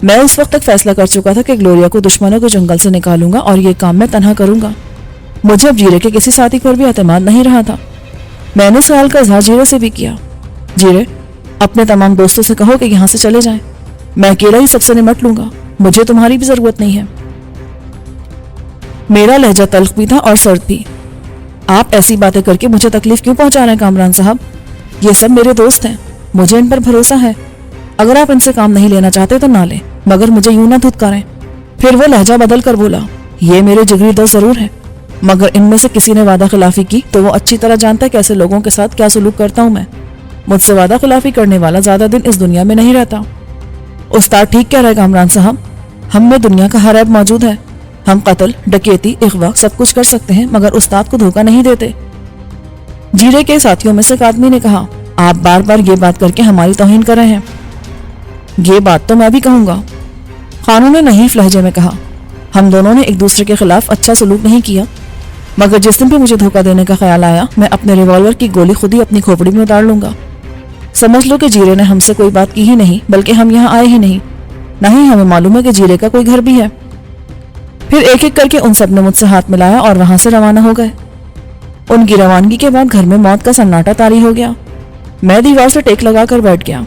میں اس وقت تک فیصلہ کر چکا تھا کہ گلوریا کو دشمنوں کے جنگل سے نکالوں گا اور یہ کام میں تنہا کروں گا. مجھے اب جیرے کے کسی ساتھی پر بھی اعتماد نہیں رہا تھا. میں نے سوال کا اظہار جیرے سے بھی کیا. جیرے، اپنے تمام دوستوں سے کہو کہ یہاں سے چلے جائیں. میں اکیلا ہی سب سے نمٹ لوں گا. مجھے تمہاری بھی ضرورت نہیں ہے. میرا لہجہ تلخ بھی تھا اور سرد بھی. آپ ایسی باتیں کر کے مجھے تکلیف کیوں پہنچا رہے ہیں کامران صاحب؟ یہ سب میرے دوست ہیں، مجھے ان پر بھروسہ ہے. اگر آپ ان سے کام نہیں لینا چاہتے تو نہ لیں، مگر مجھے یوں نہ دھتکاریں. پھر وہ لہجہ بدل کر بولا، یہ میرے جگری دوست ضرور ہیں، مگر ان میں سے کسی نے وعدہ خلافی کی تو وہ اچھی طرح جانتا ہے کیسے لوگوں کے ساتھ کیا سلوک کرتا ہوں میں. مجھ سے وعدہ خلافی کرنے والا زیادہ دن اس دنیا میں نہیں رہتا. استاد ٹھیک کہہ رہے کامران صاحب، ہم میں دنیا کا ہر عیب موجود ہے. ہم قتل، ڈکیتی، اغوا سب کچھ کر سکتے ہیں، مگر استاد کو دھوکہ نہیں دیتے. جیرے کے ساتھیوں میں سے ایک آدمی نے کہا، آپ بار بار یہ بات کر کے ہماری توہین کر رہے ہیں. یہ بات تو میں بھی کہوں گا. خانوں نے نحیف لہجے میں کہا، ہم دونوں نے ایک دوسرے کے خلاف اچھا سلوک نہیں کیا، مگر جس دن بھی مجھے دھوکہ دینے کا خیال آیا میں اپنے ریوالور کی گولی خود ہی اپنی کھوپڑی میں اتار لوں گا. سمجھ لو کہ جیرے نے ہم سے کوئی بات کی ہی نہیں، بلکہ ہم یہاں آئے ہی نہیں. نہ ہی ہمیں معلوم ہے کہ جیرے کا کوئی گھر بھی ہے. پھر ایک ایک کر کے ان سب نے مجھ سے ہاتھ ملایا اور وہاں سے روانہ ہو گئے. ان کی روانگی کے بعد گھر میں موت کا سناٹا طاری ہو گیا. میں دیوار سے ٹیک لگا کر بیٹھ گیا.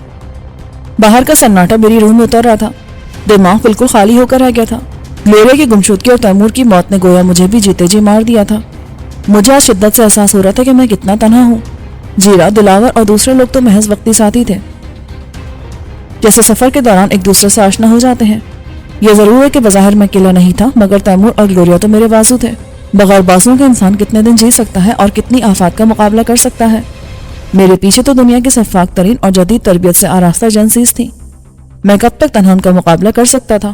باہر کا سناٹا میری روح میں اتر رہا تھا. دماغ بالکل خالی ہو کر رہ گیا تھا. گلوریا کی گمشدگی اور تیمور کی موت نے گویا مجھے بھی جیتے جی مار دیا تھا. مجھے آج شدت سے احساس ہو رہا تھا کہ میں کتنا تنہا ہوں. جیرا، دلاور اور دوسرے لوگ تو محض وقتی ساتھی تھے، جیسے سفر کے دوران ایک دوسرے سے آشنا ہو جاتے ہیں. یہ ضرور ہے کہ بظاہر میں اکیلا نہیں تھا، مگر تیمور اور گلوریا تو میرے بازو تھے. بغیر بازوں کے انسان کتنے دن جی سکتا ہے اور کتنی آفات کا مقابلہ کر سکتا ہے. میرے پیچھے تو دنیا کی شفاف ترین اور جدید تربیت سے آراستہ جنسیز تھی. میں کب تک تنہا ان کا مقابلہ کر سکتا تھا؟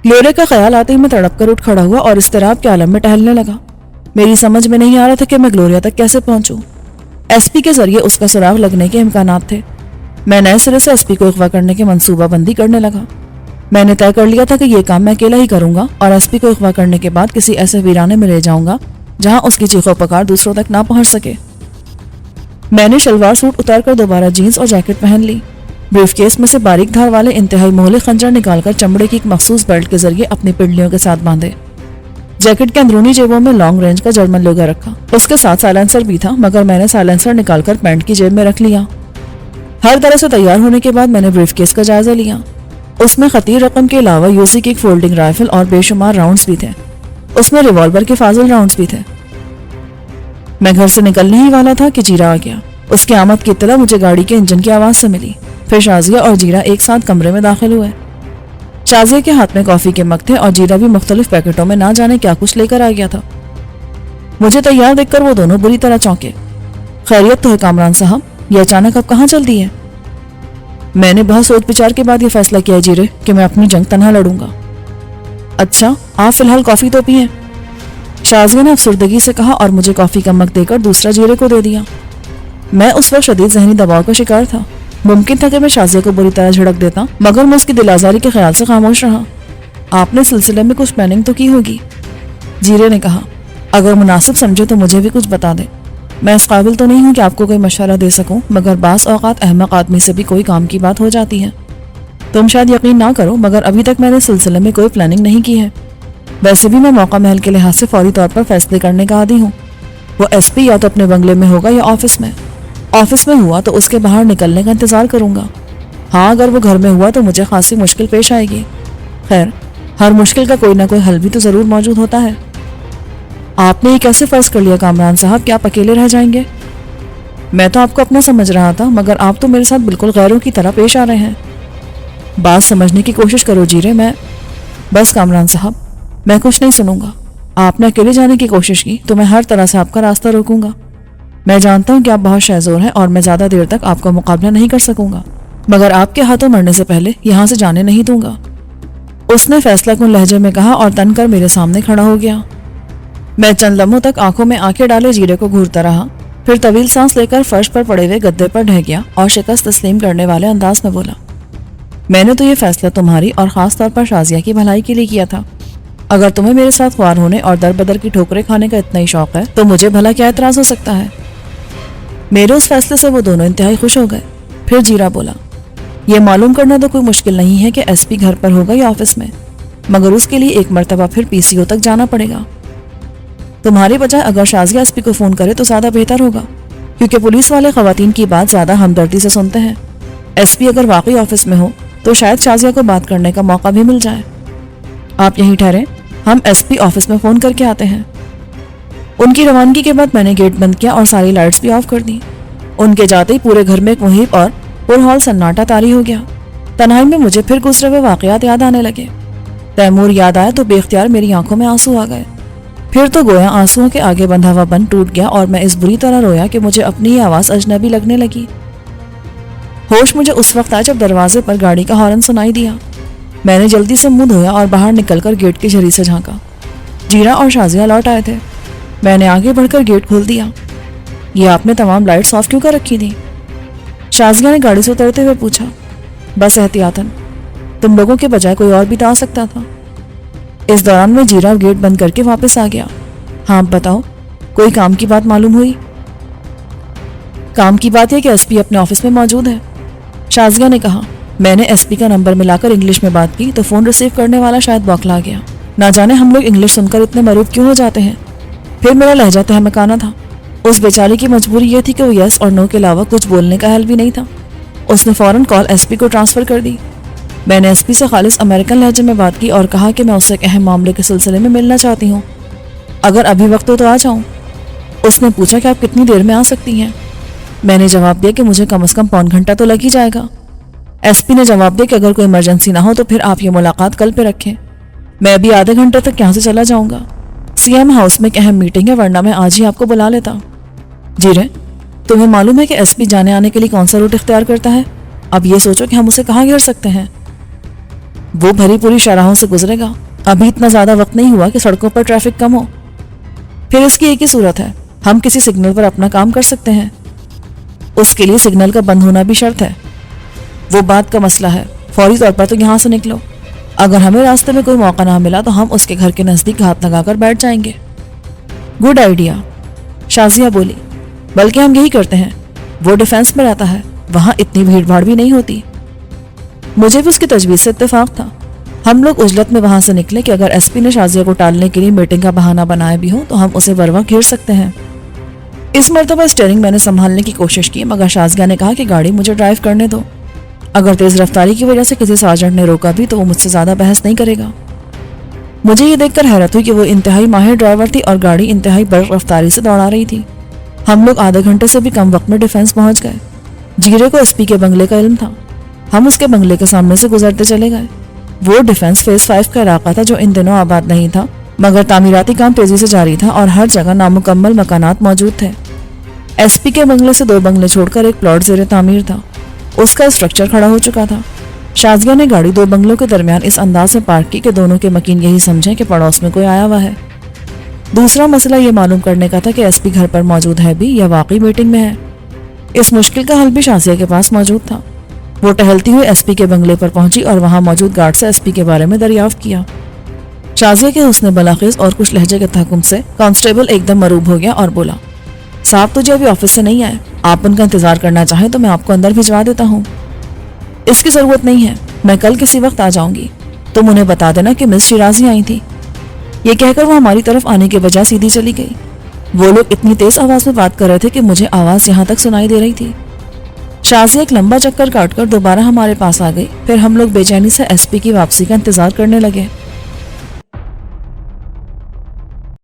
گلوریا کا خیال آتے ہی میں تڑپ کر اٹھ کھڑا ہوا اور اضطراب کے عالم میں ٹہلنے لگا. میری سمجھ میں نہیں آ رہا تھا کہ میں گلوریا تک کیسے پہنچوں. ایس پی کے ذریعے اس کا سراغ لگنے کے امکانات تھے. میں نئے سرے سے ایس پی کو اغوا کرنے کی منصوبہ بندی کرنے لگا. میں نے طے کر لیا تھا کہ یہ کام میں اکیلا ہی کروں گا اور ایس پی کو اغوا کرنے کے بعد کسی ایسے ویرانے میں لے جاؤں گا جہاں اس کی چیخو پکار دوسروں تک نہ پہنچ سکے. میں نے شلوار سوٹ اتار کر دوبارہ جینز اور جیکٹ پہن لی. بریف کیس میں سے باریک دھار والے انتہائی مہلک خنجر نکال کر چمڑے کی ایک مخصوص بیلٹ کے ذریعے اپنی پنڈلیوں کے ساتھ باندھے. جیکٹ کے اندرونی جیبوں میں لانگ رینج کا جرمن لوگا رکھا. اس کے ساتھ سائلنسر بھی تھا، مگر میں نے سائلنسر نکال کر پینٹ کی جیب میں رکھ لیا. ہر طرح سے تیار ہونے کے بعد میں نے بریف کیس کا جائزہ لیا. اس میں خطیر رقم کے علاوہ یوسی کی ایک فولڈنگ رائفل اور بے شمار راؤنڈز بھی تھے. اس میں ریوالور کے فاضل راؤنڈز بھی تھے. میں گھر سے نکلنے ہی والا تھا کہ جیرا آ گیا. اس کی آمد کی اطلاع مجھے گاڑی کے انجن کی آواز سے ملی. پھر شازیہ اور جیرا ایک ساتھ کمرے میں داخل ہوئے. شازیہ کے ہاتھ میں کافی کے مگ تھے اور جیرا بھی مختلف پیکٹوں میں نہ جانے کیا کچھ لے کر آ گیا تھا. مجھے تیار دیکھ کر وہ دونوں بری طرح چونکے. خیریت تو ہے کامران صاحب؟ یہ اچانک اب کہاں چل دی ہے؟ میں نے بہت سوچ بچار کے بعد یہ فیصلہ کیا جیرے کہ میں اپنی جنگ تنہا لڑوں گا. اچھا، آپ فی الحال کافی تو پئیں. شازیہ نے افسردگی سے کہا اور مجھے کافی کا مگ دے کر دوسرا جیرے کو دے دیا. میں اس وقت شدید ذہنی دباؤ کا شکار تھا. ممکن تھا کہ میں شازیہ کو بری طرح جھڑک دیتا، مگر میں اس کی دل آزاری کے خیال سے خاموش رہا. آپ نے سلسلے میں کچھ پلاننگ تو کی ہوگی؟ جیرے نے کہا، اگر مناسب سمجھے تو مجھے بھی کچھ بتا دیں. میں اس قابل تو نہیں ہوں کہ آپ کو کوئی مشورہ دے سکوں، مگر بعض اوقات احمق آدمی سے بھی کوئی کام کی بات ہو جاتی ہے. تم شاید یقین نہ کرو، مگر ابھی تک میں نے سلسلے میں کوئی پلاننگ نہیں کی ہے. ویسے بھی میں موقع محل کے لحاظ سے فوری طور پر فیصلے کرنے کا عادی ہوں. وہ ایس پی یا تو اپنے بنگلے میں ہوگا یا آفس میں. آفس میں ہوا تو اس کے باہر نکلنے کا انتظار کروں گا. ہاں، اگر وہ گھر میں ہوا تو مجھے خاصی مشکل پیش آئے گی. خیر، ہر مشکل کا کوئی نہ کوئی حل بھی تو ضرور موجود ہوتا ہے. آپ نے یہ کیسے فرض کر لیا کامران صاحب کہ آپ اکیلے رہ جائیں گے؟ میں تو آپ کو اپنا سمجھ رہا تھا، مگر آپ تو میرے ساتھ بالکل غیروں کی طرح پیش آ رہے ہیں. بات سمجھنے کی کوشش کرو جیرے. بس کامران صاحب، میں کچھ نہیں سنوں گا. آپ نے اکیلے جانے کی کوشش کی تو میں ہر طرح سے آپ کا راستہ روکوں گا. میں جانتا ہوں کہ آپ بہت شہزور ہیں اور میں زیادہ دیر تک آپ کا مقابلہ نہیں کر سکوں گا، مگر آپ کے ہاتھوں مرنے سے پہلے یہاں سے جانے نہیں دوں گا. اس نے فیصلہ کن لہجے میں کہا اور تن کر میرے سامنے کھڑا ہو گیا. میں چند لمحوں تک آنکھوں میں آنکھیں ڈالے جیرے کو گھورتا رہا. پھر طویل سانس لے کر فرش پر پڑے ہوئے گدے پر ڈھہ گیا اور شکست تسلیم کرنے والے انداز میں بولا، میں نے تو یہ فیصلہ تمہاری اور خاص طور پر شازیہ کی بھلائی کے لیے کیا تھا. اگر تمہیں میرے ساتھ خوار ہونے اور در بدر کی ٹھوکریں کھانے کا اتنا ہی شوق ہے تو مجھے بھلا کیا اعتراض ہو سکتا ہے. میرے اس فیصلے سے وہ دونوں انتہائی خوش ہو گئے. پھر جیرا بولا، یہ معلوم کرنا تو کوئی مشکل نہیں ہے کہ ایس پی گھر پر ہوگا یا آفس میں، مگر اس کے لیے ایک مرتبہ پھر پی سی او تک جانا پڑے گا۔ تمہاری بجائے اگر شازیہ ایس پی کو فون کرے تو زیادہ بہتر ہوگا، کیونکہ پولیس والے خواتین کی بات زیادہ ہمدردی سے سنتے ہیں۔ ایس پی اگر واقعی آفس میں ہو تو شاید شازیہ کو بات کرنے کا موقع بھی مل جائے۔ آپ یہیں ٹھہریں، ہم ایس پی آفس میں فون کر کے آتے ہیں۔ ان کی روانگی کے بعد میں نے گیٹ بند کیا اور ساری لائٹس بھی آف کر دی۔ ان کے جاتے ہی پورے گھر میں ایک محیط اور پرہال سناٹا طاری ہو گیا۔ تنہائی میں مجھے پھر گزرے ہوئے واقعات یاد آنے لگے۔ تیمور یاد آیا تو بے اختیار میری آنکھوں میں آنسو آ گئے۔ پھر تو گویا آنسوؤں کے آگے بندھا ہوا بند ٹوٹ گیا اور میں اس بری طرح رویا کہ مجھے اپنی ہی آواز اجنبی لگنے لگی۔ ہوش مجھے اس وقت آیا جب دروازے پر گاڑی کا ہارن سنائی دیا۔ میں نے جلدی سے منہ دھویا اور باہر نکل کر گیٹ کی جھری سے جھانکا۔ جیرا اور شازیہ لوٹ آئے تھے۔ میں نے آگے بڑھ کر گیٹ کھول دیا۔ یہ آپ نے تمام لائٹس آف کیوں کر رکھی تھی؟ شازیہ نے گاڑی سے اترتے ہوئے پوچھا۔ بس احتیاطاً، تم لوگوں کے بجائے کوئی اور بھی تو آ سکتا تھا۔ اس دوران میں جیرا گیٹ بند کر کے واپس آ گیا۔ ہاں بتاؤ، کوئی کام کی بات معلوم ہوئی؟ کام کی بات ہے کہ ایس پی اپنے آفس میں موجود ہے، شازیہ نے کہا۔ میں نے ایس پی کا نمبر ملا کر انگلش میں بات کی تو فون ریسیو کرنے والا شاید بوکھلا گیا۔ نہ جانے ہم لوگ انگلش سن کر اتنے مروب کیوں ہو جاتے ہیں۔ پھر میرا لہجہ تہمکانہ تھا۔ اس بیچارے کی مجبوری یہ تھی کہ وہ یس اور نو کے علاوہ کچھ بولنے کا حل بھی نہیں تھا۔ اس نے فوراً کال ایس پی کو ٹرانسفر کر دی۔ میں نے ایس پی سے خالص امریکن لہجے میں بات کی اور کہا کہ میں اس سے ایک اہم معاملے کے سلسلے میں ملنا چاہتی ہوں، اگر ابھی وقت ہو تو آ جاؤں۔ اس نے پوچھا کہ آپ کتنی دیر میں آ سکتی ہیں۔ میں نے جواب دیا کہ مجھے کم از کم پون گھنٹہ تو لگ ہی جائے گا۔ ایس پی نے جواب دیا کہ اگر کوئی ایمرجنسی نہ ہو تو پھر آپ یہ ملاقات کل پہ رکھیں، میں ابھی آدھے گھنٹے تک یہاں سے چلا جاؤں گا۔ سی ایم ہاؤس میں ایک اہم میٹنگ ہے، ورنہ میں آج ہی آپ کو بلا لیتا۔ جی رے، تمہیں معلوم ہے کہ ایس پی جانے آنے کے لیے کون سا روٹ اختیار کرتا ہے؟ اب یہ سوچو کہ ہم اسے کہاں گھیر سکتے ہیں۔ وہ بھری پوری شاہراہوں سے گزرے گا۔ ابھی اتنا زیادہ وقت نہیں ہوا کہ سڑکوں پر ٹریفک کم ہو۔ پھر اس کی ایک ہی صورت ہے، ہم کسی سگنل پر اپنا کام کر سکتے ہیں۔ اس کے لیے سگنل کا بند ہونا بھی شرط ہے۔ وہ بات کا مسئلہ ہے، فوری طور پر تو یہاں سے نکلو۔ اگر ہمیں راستے میں کوئی موقع نہ ملا تو ہم اس کے گھر کے نزدیک ہاتھ لگا کر بیٹھ جائیں گے۔ گڈ آئیڈیا، شازیہ بولی۔ بلکہ ہم یہی کرتے ہیں، وہ ڈیفینس میں رہتا ہے، وہاں اتنی بھیڑ بھاڑ بھی نہیں ہوتی۔ مجھے بھی اس کی تجویز سے اتفاق تھا۔ ہم لوگ عجلت میں وہاں سے نکلے کہ اگر ایس پی نے شازیہ کو ٹالنے کے لیے میٹنگ کا بہانہ بنایا بھی ہو تو ہم اسے بروقت گھیر سکتے ہیں۔ اس مرتبہ اسٹیئرنگ میں نے سنبھالنے کی کوشش کی، مگر شازیہ نے کہا کہ گاڑی مجھے ڈرائیو کرنے دو۔ اگر تیز رفتاری کی وجہ سے کسی سارجنٹ نے روکا بھی تو وہ مجھ سے زیادہ بحث نہیں کرے گا۔ مجھے یہ دیکھ کر حیرت ہوئی کہ وہ انتہائی ماہر ڈرائیور تھی اور گاڑی انتہائی برق رفتاری سے دوڑا رہی تھی۔ ہم لوگ آدھے گھنٹے سے بھی کم وقت میں ڈیفینس پہنچ گئے۔ جیرے کو ایس پی کے بنگلے کا علم تھا۔ ہم اس کے بنگلے کے سامنے سے گزرتے چلے گئے۔ وہ ڈیفینس فیز 5 کا علاقہ تھا جو ان دنوں آباد نہیں تھا، مگر تعمیراتی کام تیزی سے جاری تھا اور ہر جگہ نامکمل مکانات موجود تھے۔ ایس پی کے بنگلے سے 2 بنگلے چھوڑ کر ایک پلاٹ زیر تعمیر تھا۔ اس کا اسٹرکچر کھڑا ہو چکا تھا۔ شازیہ نے گاڑی 2 بنگلوں کے درمیان اس انداز سے پارک کی کہ دونوں کے مکین یہی سمجھیں کہ پڑوس میں کوئی آیا ہوا ہے۔ دوسرا مسئلہ یہ معلوم کرنے کا تھا کہ ایس پی گھر پر موجود ہے بھی یا واقعی میٹنگ میں ہے۔ اس مشکل کا حل بھی شازیہ کے پاس موجود تھا۔ وہ ٹہلتی ہوئی ایس پی کے بنگلے پر پہنچی اور وہاں موجود گارڈ سے ایس پی کے بارے میں دریافت کیا۔ شازیہ کے حسن بلاخیز اور کچھ لہجے کے تحکم سے کانسٹیبل ایک دم مروب ہو گیا اور بولا، صاحب تجھے ابھی آفس سے نہیں آئے، آپ ان کا انتظار کرنا چاہیں تو میں آپ کو اندر بھجوا دیتا ہوں۔ اس کی ضرورت نہیں ہے، میں کل کسی وقت آ جاؤں گی۔ تم انہیں بتا دینا کہ مس شیرازی آئی تھی۔ یہ کہہ کر وہ ہماری طرف آنے کے بجائے سیدھی چلی گئی۔ وہ لوگ اتنی تیز آواز میں بات کر رہے تھے کہ مجھے آواز یہاں تک سنائی دے رہی تھی۔ شازیہ ایک لمبا چکر کاٹ کر دوبارہ ہمارے پاس آ گئی۔ پھر ہم لوگ بے چینی سے ایس پی کی واپسی کا انتظار کرنے لگے۔